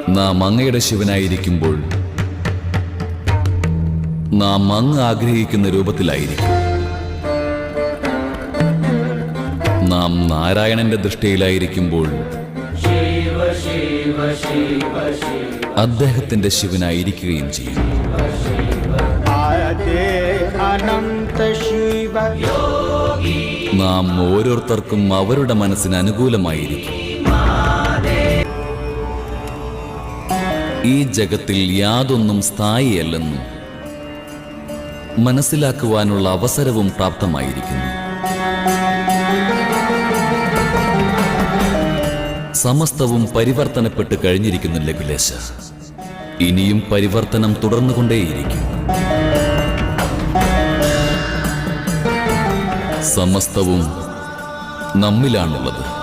നാം അങ്ങയുടെ ശിവനായിരിക്കുമ്പോൾ നാം അങ്ങ് ആഗ്രഹിക്കുന്ന രൂപത്തിലായിരിക്കും. നാം നാരായണന്റെ ദൃഷ്ടിയിലായിരിക്കുമ്പോൾ അദ്ദേഹത്തിന്റെ ശിവനായിരിക്കുകയും ചെയ്യും. നാം ഓരോരുത്തർക്കും അവരുടെ മനസ്സിന് അനുകൂലമായിരിക്കും. ഈ ജഗത്തിൽ യാതൊന്നും സ്ഥായിയല്ലെന്നും മനസ്സിലാക്കുവാനുള്ള അവസരവും പ്രാപ്തമായിരിക്കുന്നു. സമസ്തവും പരിവർത്തനപ്പെട്ട് കഴിഞ്ഞിരിക്കുന്നു ലഘുലേശ. ഇനിയും പരിവർത്തനം തുടർന്നുകൊണ്ടേയിരിക്കും. സമസ്തവും നമ്മിലാണുള്ളത്.